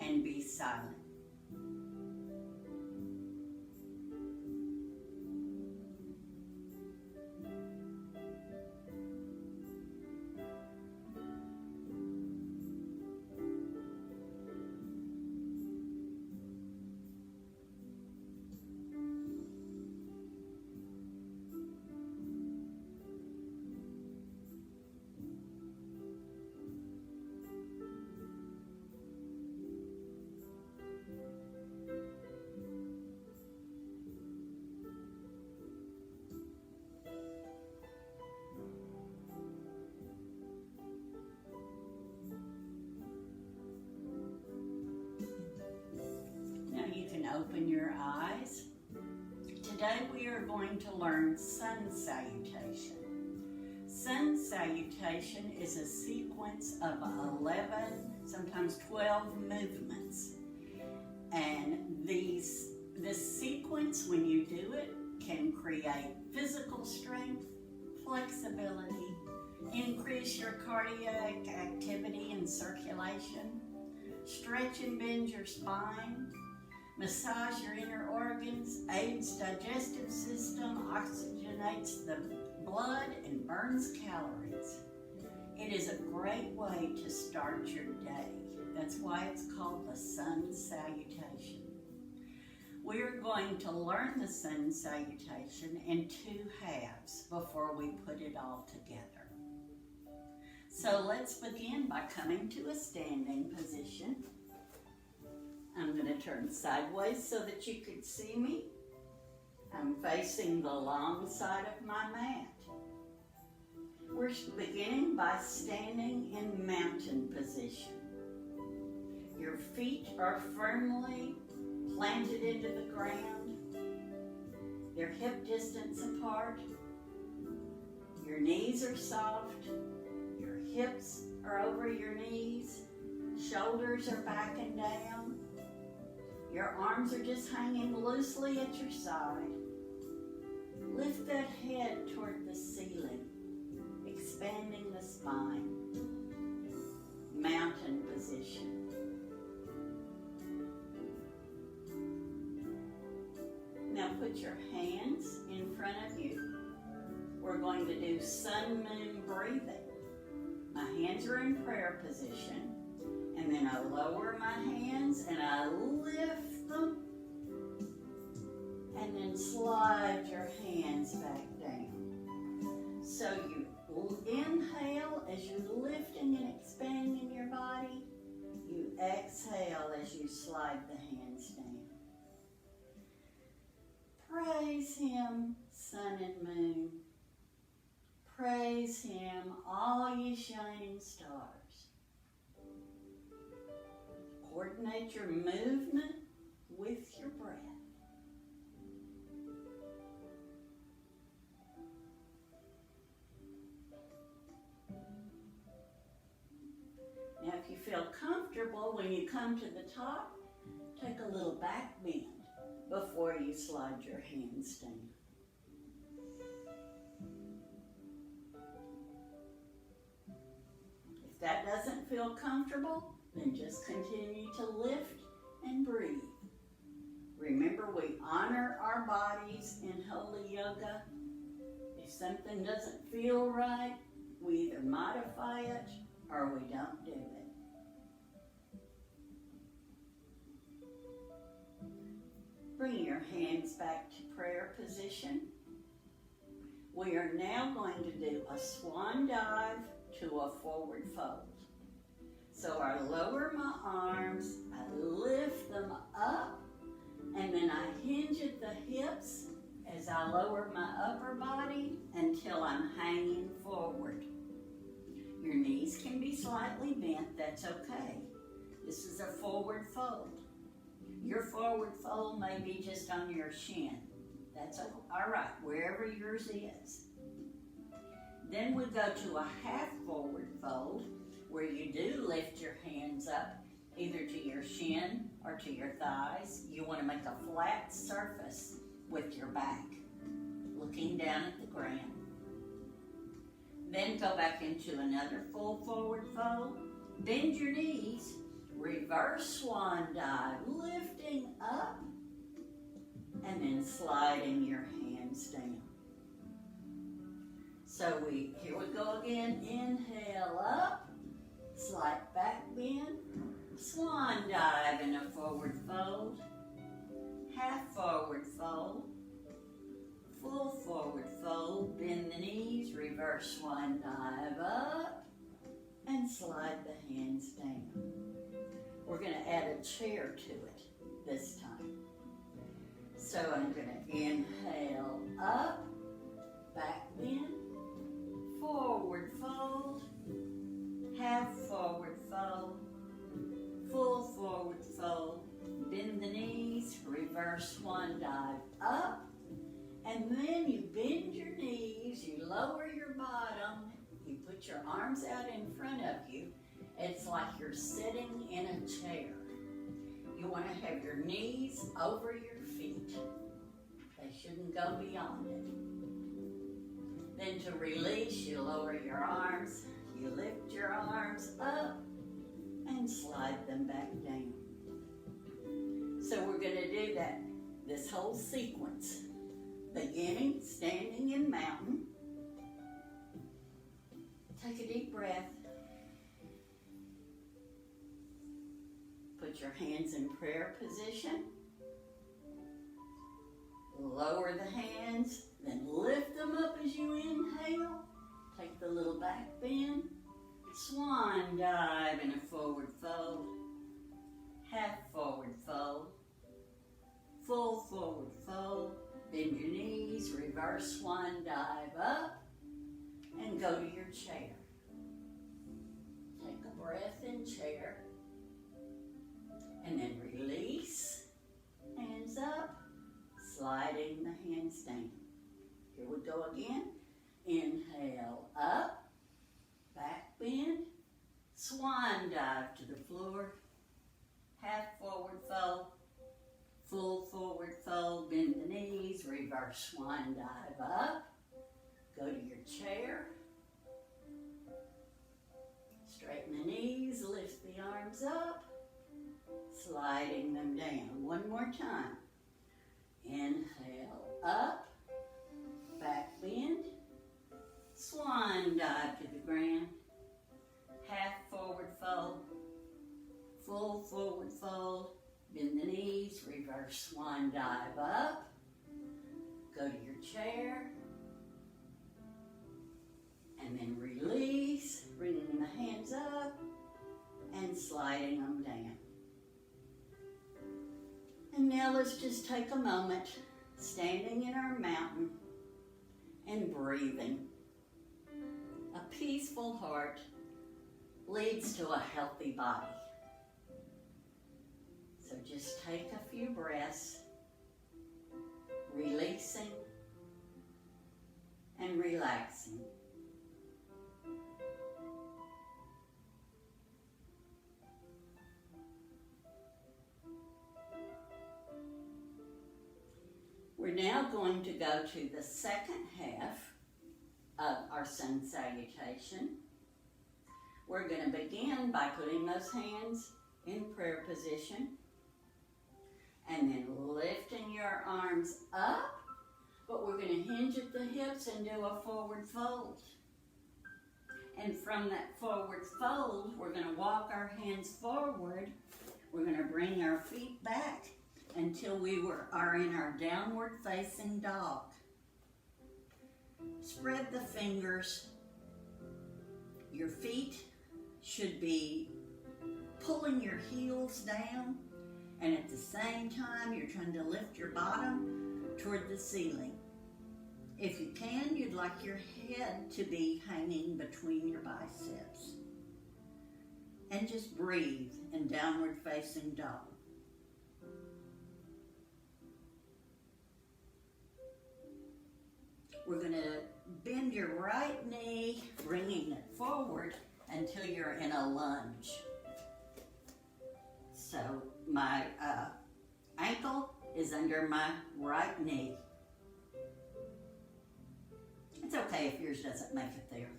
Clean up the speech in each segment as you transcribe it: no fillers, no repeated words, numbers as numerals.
and be silent. Open your eyes. Today we are going to learn Sun Salutation. Sun Salutation is a sequence of 11, sometimes 12 movements. And this sequence, when you do it, can create physical strength, flexibility, increase your cardiac activity and circulation, stretch and bend your spine, massage your inner organs, aids digestive system, oxygenates the blood, and burns calories. It is a great way to start your day. That's why it's called the Sun Salutation. We are going to learn the Sun Salutation in 2 halves before we put it all together. So let's begin by coming to a standing position. I'm going to turn sideways so that you can see me. I'm facing the long side of my mat. We're beginning by standing in mountain position. Your feet are firmly planted into the ground. They're hip distance apart. Your knees are soft. Your hips are over your knees. Shoulders are back and down. Your arms are just hanging loosely at your side. Lift that head toward the ceiling, expanding the spine. Mountain position. Now put your hands in front of you. We're going to do sun moon breathing. My hands are in prayer position. And then I lower my hands and I lift them. And then slide your hands back down. So you inhale as you're lifting and expanding your body. You exhale as you slide the hands down. Praise Him, sun and moon. Praise Him, all ye shining stars. Coordinate your movement with your breath. Now, if you feel comfortable, when you come to the top, take a little back bend before you slide your hands down. If that doesn't feel comfortable, then just continue to lift and breathe. Remember, we honor our bodies in holy yoga. If something doesn't feel right, we either modify it or we don't do it. Bring your hands back to prayer position. We are now going to do a swan dive to a forward fold. So I lower my arms, I lift them up, and then I hinge at the hips as I lower my upper body until I'm hanging forward. Your knees can be slightly bent, that's okay. This is a forward fold. Your forward fold may be just on your shin. That's all right, wherever yours is. Then we go to a half forward fold, where you do lift your hands up either to your shin or to your thighs. You want to make a flat surface with your back, looking down at the ground. Then go back into another full forward fold. Bend your knees, reverse swan dive, lifting up and then sliding your hands down. So here we go again, inhale up, slight back bend, swan dive in a forward fold, half forward fold, full forward fold, bend the knees, reverse swan dive up, and slide the hands down. We're going to add a chair to it this time. So I'm going to inhale up, back bend, forward fold, half forward fold, full forward fold, bend the knees, reverse swan dive up, and then you bend your knees, you lower your bottom, you put your arms out in front of you. It's like you're sitting in a chair. You want to have your knees over your feet. They shouldn't go beyond it. Then to release, you lower your arms, you lift your arms up, and slide them back down. So we're going to do that, this whole sequence. Beginning, standing in mountain. Take a deep breath. Put your hands in prayer position. Lower the hands, then lift them up as you inhale. Take the little back bend. Swan dive in a forward fold. Half forward fold. Full forward fold. Bend your knees, reverse swan dive up, and go to your chair. Take a breath in chair, and then release, hands up, sliding the hands down. Here we go again. Inhale up, back bend, swan dive to the floor, half forward fold, full forward fold, bend the knees, reverse swan dive up, go to your chair, straighten the knees, lift the arms up, sliding them down. One more time. Inhale up, back bend, swan dive to the ground, half forward fold, full forward fold, bend the knees, reverse swan dive up, go to your chair, and then release, bringing the hands up and sliding them down. And now let's just take a moment, standing in our mountain and breathing. A peaceful heart leads to a healthy body. So just take a few breaths, releasing and relaxing. We're now going to go to the second half of our sun salutation. We're going to begin by putting those hands in prayer position and then lifting your arms up, but we're going to hinge at the hips and do a forward fold. And from that forward fold, we're going to walk our hands forward. We're going to bring our feet back until we are in our downward facing dog. Spread the fingers. Your feet should be pulling your heels down, and at the same time you're trying to lift your bottom toward the ceiling. If you can, you'd like your head to be hanging between your biceps. And just breathe in downward facing dog. We're going to bend your right knee, bringing it forward until you're in a lunge. So my ankle is under my right knee. It's okay if yours doesn't make it there.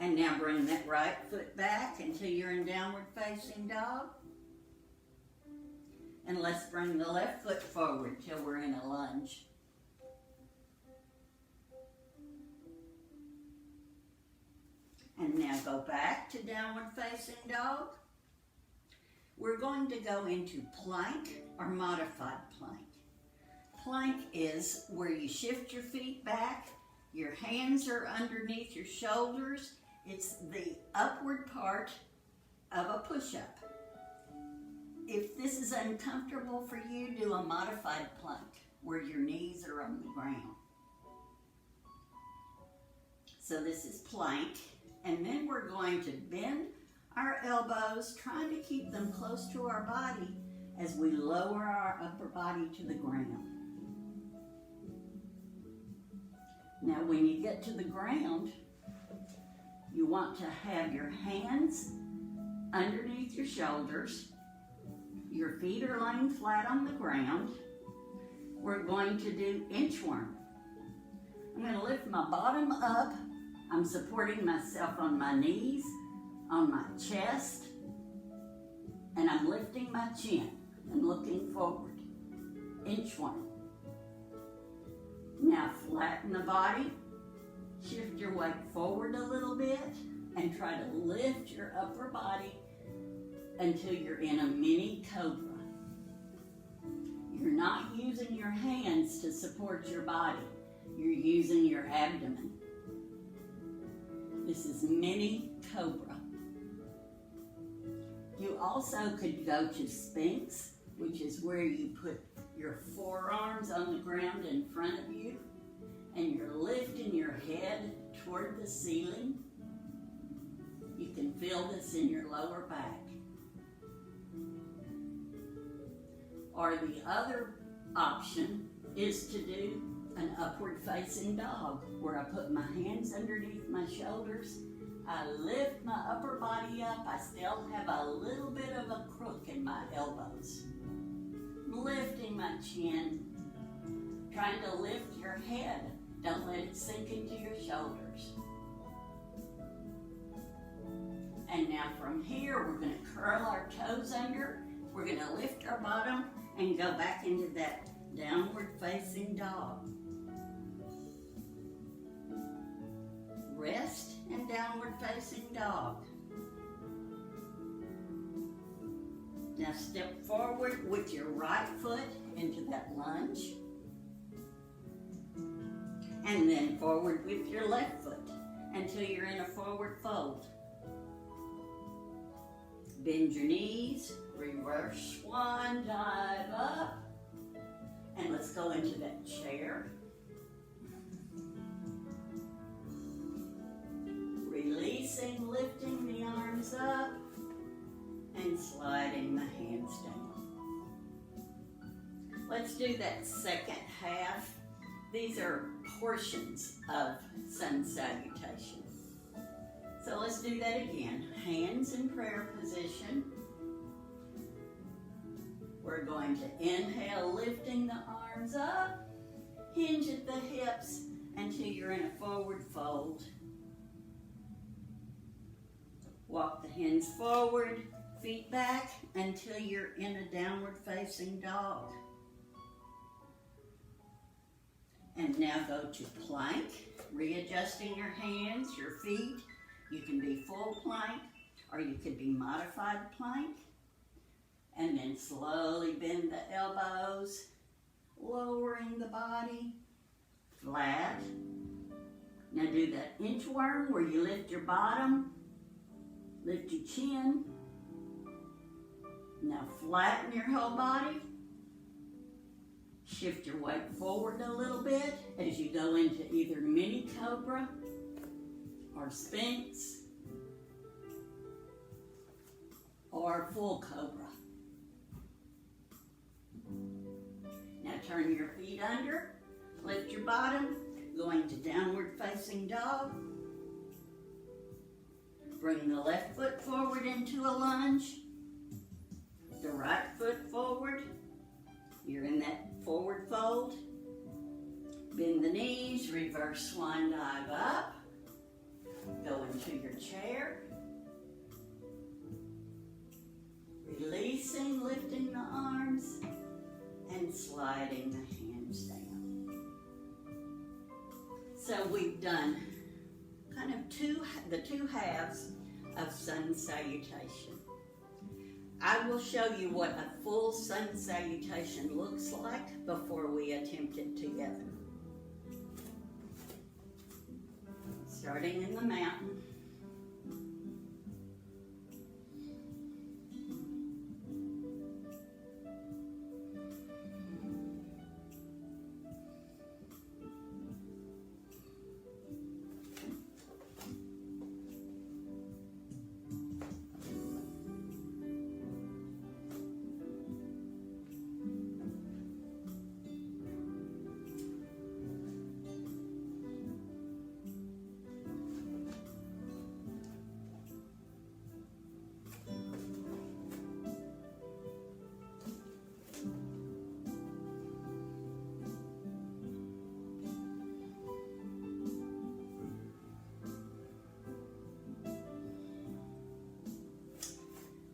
And now bring that right foot back until you're in downward facing dog. And let's bring the left foot forward till we're in a lunge. And now go back to downward facing dog. We're going to go into plank or modified plank. Plank is where you shift your feet back, your hands are underneath your shoulders. It's the upward part of a push-up. If this is uncomfortable for you, do a modified plank where your knees are on the ground. So this is plank, and then we're going to bend our elbows, trying to keep them close to our body as we lower our upper body to the ground. Now when you get to the ground, you want to have your hands underneath your shoulders. Your feet are laying flat on the ground. We're going to do inchworm. I'm going to lift my bottom up. I'm supporting myself on my knees, on my chest, and I'm lifting my chin and looking forward. Inchworm. Now flatten the body. Shift your weight forward a little bit and try to lift your upper body until you're in a mini cobra. You're not using your hands to support your body. You're using your abdomen. This is mini cobra. You also could go to Sphinx, which is where you put your forearms on the ground in front of you and you're lifting your head toward the ceiling. You can feel this in your lower back. Or the other option is to do an upward facing dog, where I put my hands underneath my shoulders, I lift my upper body up, I still have a little bit of a crook in my elbows. Lifting my chin, trying to lift your head, don't let it sink into your shoulders. And now from here, we're going to curl our toes under, we're going to lift our bottom and go back into that downward facing dog. Rest and downward facing dog. Now step forward with your right foot into that lunge. And then forward with your left foot until you're in a forward fold. Bend your knees, reverse swan dive up. And let's go into that chair. Releasing, lifting the arms up and sliding the hands down. Let's do that second half. These are portions of Sun Salutation. So let's do that again. Hands in prayer position. We're going to inhale, lifting the arms up. Hinge at the hips until you're in a forward fold. Walk the hands forward, feet back until you're in a downward facing dog. And now go to plank, readjusting your hands, your feet. You can be full plank or you could be modified plank. And then slowly bend the elbows, lowering the body, flat. Now do that inchworm where you lift your bottom, lift your chin. Now flatten your whole body. Shift your weight forward a little bit as you go into either mini cobra or Sphinx or full cobra. Now turn your feet under, lift your bottom, going to downward facing dog. Bring the left foot forward into a lunge, the right foot forward. You're in that forward fold. Bend the knees, reverse swan dive up. Go into your chair. Releasing, lifting the arms, and sliding the hands down. So we've done kind of the two halves of Sun Salutation. I will show you what a full Sun Salutation looks like before we attempt it together. Starting in the mountain.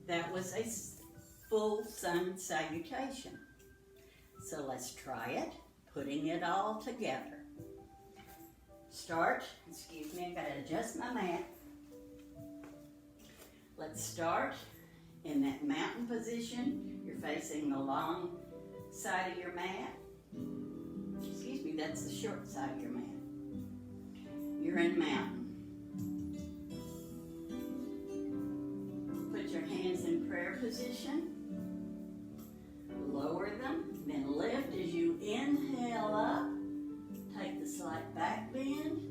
That was a full Sun Salutation. So let's try it, putting it all together. Excuse me, I gotta adjust my mat. Let's start in that mountain position. You're facing the long side of your mat. Excuse me, that's the short side of your mat. You're in mountain. Your hands in prayer position. Lower them, then lift as you inhale up. Take the slight back bend.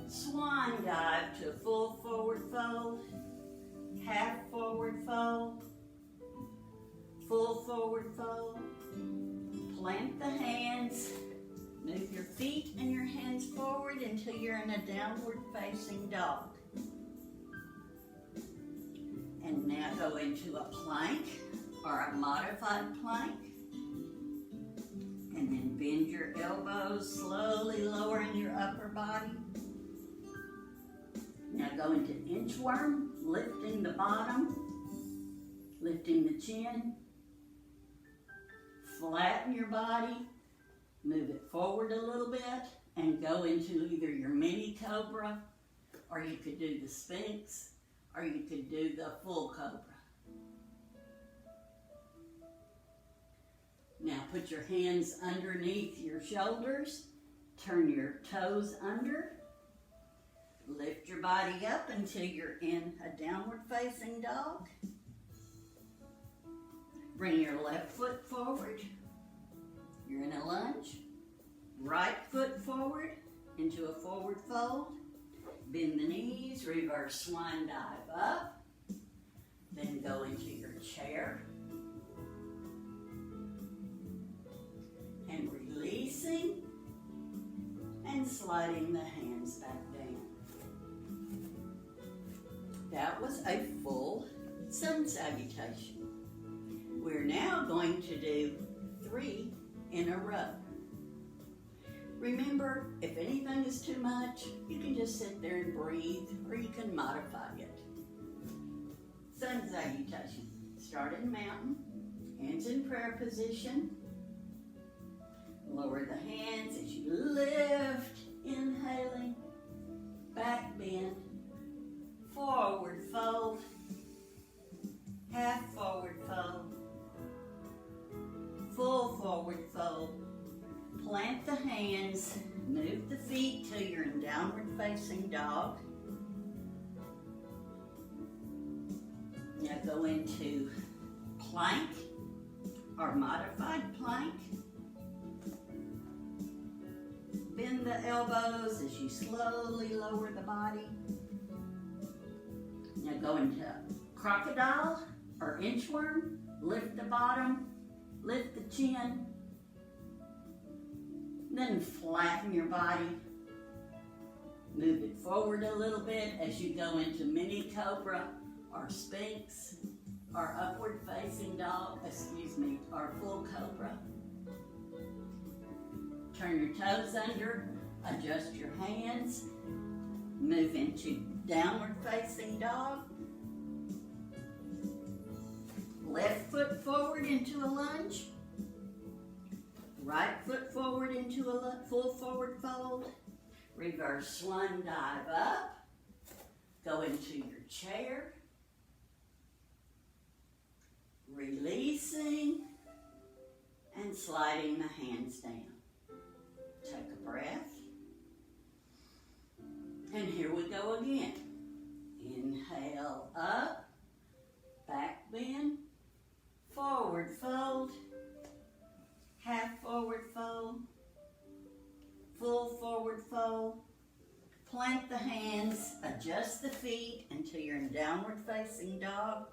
Swan dive to a full forward fold. Half forward fold. Full forward fold. Plant the hands. Move your feet and your hands forward until you're in a downward facing dog. And now go into a plank or a modified plank. And then bend your elbows, slowly lowering your upper body. Now go into inchworm, lifting the bottom, lifting the chin. Flatten your body, move it forward a little bit, and go into either your mini cobra, or you could do the Sphinx, or you could do the full cobra. Now put your hands underneath your shoulders, turn your toes under, lift your body up until you're in a downward facing dog. Bring your left foot forward, you're in a lunge. Right foot forward into a forward fold. Bend the knees, reverse swan dive up, then go into your chair. And releasing and sliding the hands back down. That was a full Sun Salutation. We're now going to do 3 in a row. Remember, if anything is too much, you can just sit there and breathe, or you can modify it. Sun Salutation. Start in mountain, hands in prayer position. Lower the hands as you lift, inhaling, back bend, forward fold, half forward fold, full forward fold. Plant the hands, move the feet till you're in downward facing dog. Now go into plank or modified plank. Bend the elbows as you slowly lower the body. Now go into crocodile or inchworm. Lift the bottom, lift the chin. Then flatten your body. Move it forward a little bit as you go into mini cobra or Sphinx or upward facing dog, or full cobra. Turn your toes under, adjust your hands, move into Downward facing dog. Left foot forward into a lunge. Right foot forward into a full forward fold. Reverse swan dive up. Go into your chair. Releasing and sliding the hands down. Take a breath. And here we go again. Inhale up, back bend, forward fold, half forward fold, full forward fold. Plant the hands, adjust the feet until you're in downward facing dog.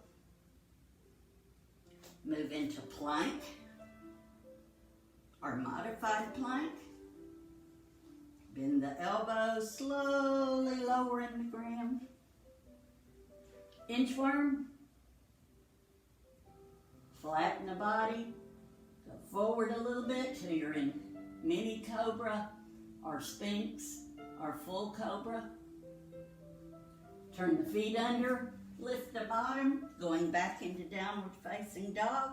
Move into plank or modified plank. Bend the elbows, slowly lowering the ground. Inchworm. Flatten the body. Go forward a little bit till you're in mini cobra or sphinx or full cobra. Turn the feet under. Lift the bottom, going back into downward facing dog.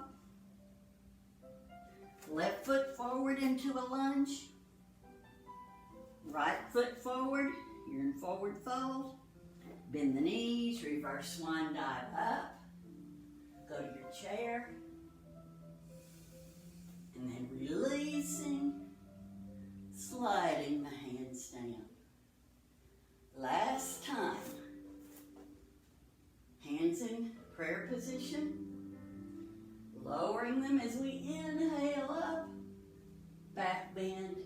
Left foot forward into a lunge. Right foot forward, you're in forward fold. Bend the knees, reverse swan dive up. Go to your chair. And then releasing, sliding the hands down. Last time. Hands in prayer position. Lowering them as we inhale up. Back bend.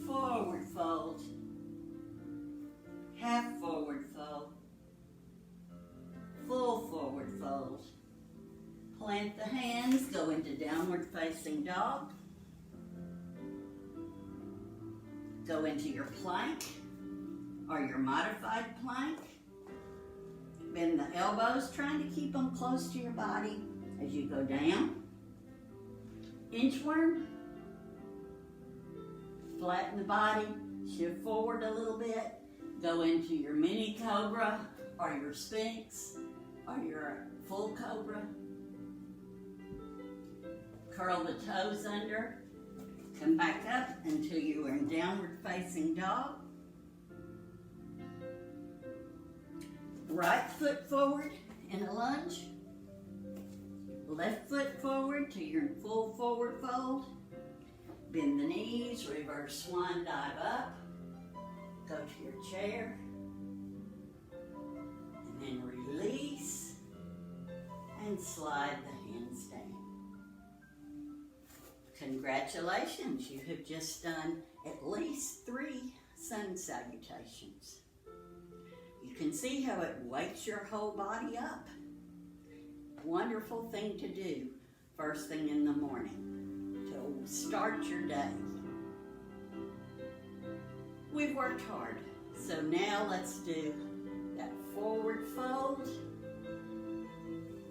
Forward fold. Half forward fold. Full forward fold. Plant the hands. Go into downward facing dog. Go into your plank or your modified plank. Bend the elbows, trying to keep them close to your body as you go down. Inchworm. Flatten the body, shift forward a little bit. Go into your mini cobra or your sphinx or your full cobra. Curl the toes under. Come back up until you are in downward facing dog. Right foot forward in a lunge. Left foot forward till you're in full forward fold. Bend the knees, reverse swan dive up. Go to your chair. And then release and slide the hands down. Congratulations, you have just done at least 3 sun salutations. You can see how it wakes your whole body up. Wonderful thing to do first thing in the morning to start your day. We've worked hard, so now let's do that forward fold,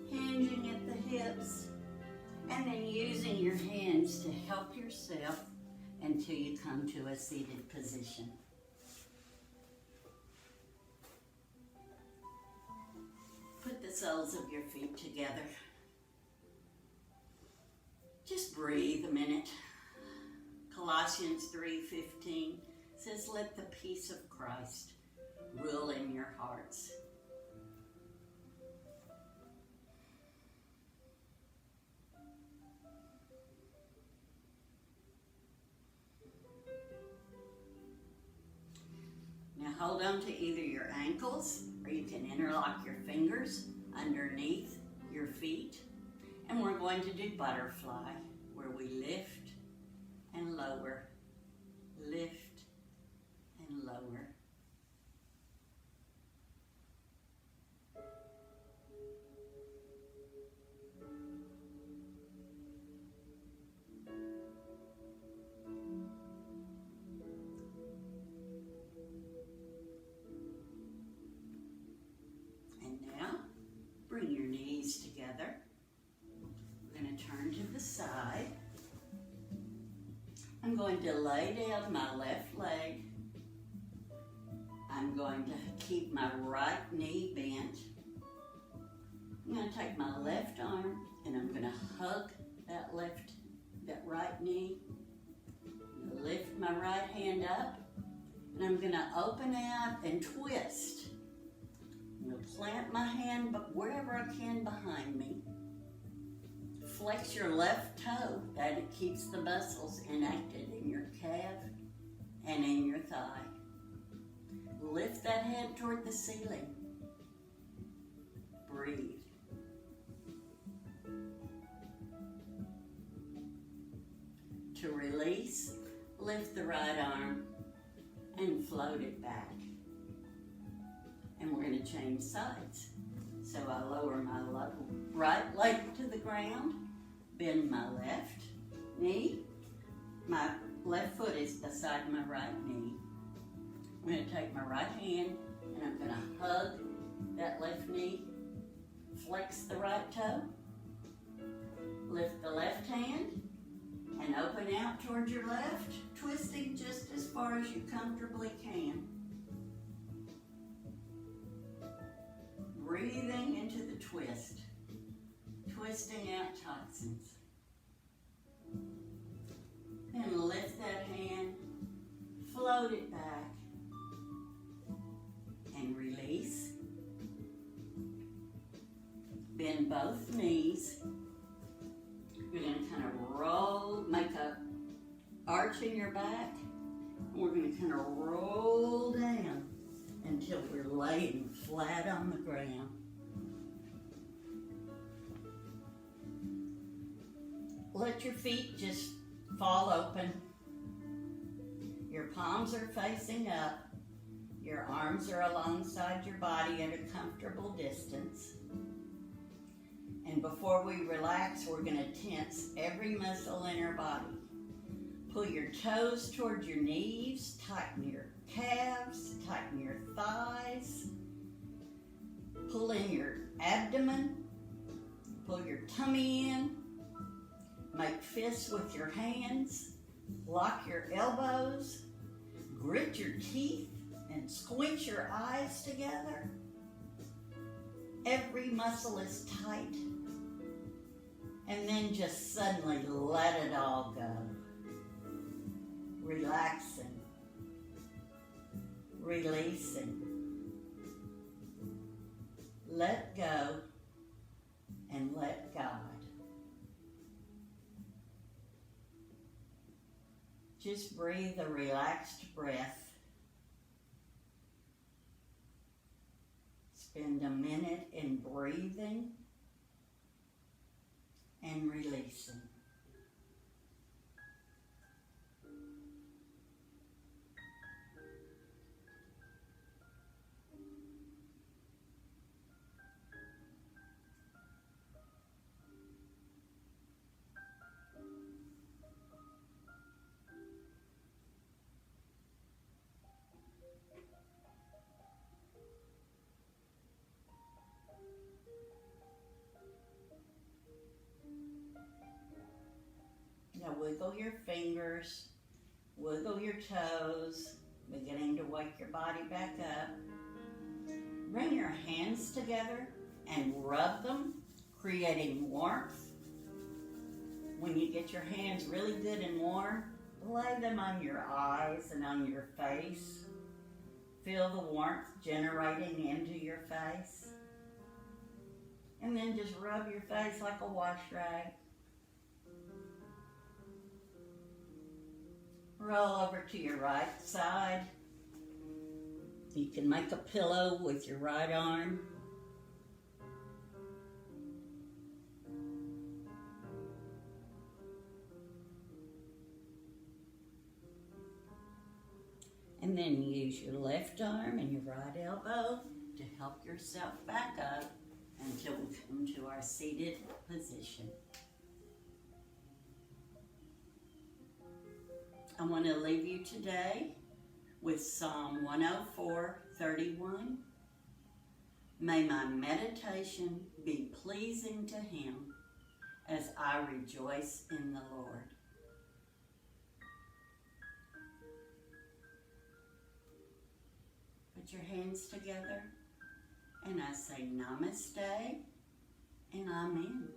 hinging at the hips, and then using your hands to help yourself until you come to a seated position. Put the soles of your feet together. Just breathe a minute. Colossians 3:15 says, "Let the peace of Christ rule in your hearts." Now hold on to either your ankles or you can interlock your fingers underneath your feet. And we're going to do butterfly, where we lift and lower, lift and lower. And now, bring your knees together. We're going to turn to the side. I'm going to lay down my left leg I'm going to keep my right knee bent. I'm going to take my left arm and I'm going to hug that right knee. Lift my right hand up and I'm going to open out and twist. I'm going to plant my hand wherever I can behind me. Flex your left toe, that it keeps the muscles enacted in your calf and in your thigh. Lift that head toward the ceiling. Breathe. To release, lift the right arm and float it back. And we're going to change sides. So I lower my right leg to the ground, bend my left knee. My left foot is beside my right knee. I'm going to take my right hand and I'm going to hug that left knee, flex the right toe, lift the left hand, and open out towards your left, twisting just as far as you comfortably can. Breathing into the twist, twisting out toxins. Then lift that hand, float it back, and release. Bend both knees. You're going to kind of roll, make a arch in your back. And we're going to kind of roll down until we're laying flat on the ground. Let your feet just fall open. Your palms are facing up. Your arms are alongside your body at a comfortable distance. And before we relax, we're going to tense every muscle in our body. Pull your toes towards your knees, tighten your calves, tighten your thighs. Pull in your abdomen, pull your tummy in. Make fists with your hands, lock your elbows, grit your teeth, and squint your eyes together. Every muscle is tight. And then just suddenly let it all go. Relaxing. Releasing. Let go and let God. Just breathe a relaxed breath. Spend a minute in breathing and releasing. Now wiggle your fingers, wiggle your toes, beginning to wake your body back up. Bring your hands together and rub them, creating warmth. When you get your hands really good and warm, lay them on your eyes and on your face. Feel the warmth generating into your face. And then just rub your face like a wash rag. Roll over to your right side. You can make a pillow with your right arm. And then use your left arm and your right elbow to help yourself back up until we come to our seated position. I want to leave you today with Psalm 104:31. May my meditation be pleasing to Him as I rejoice in the Lord. Put your hands together, and I say namaste, and I'm in.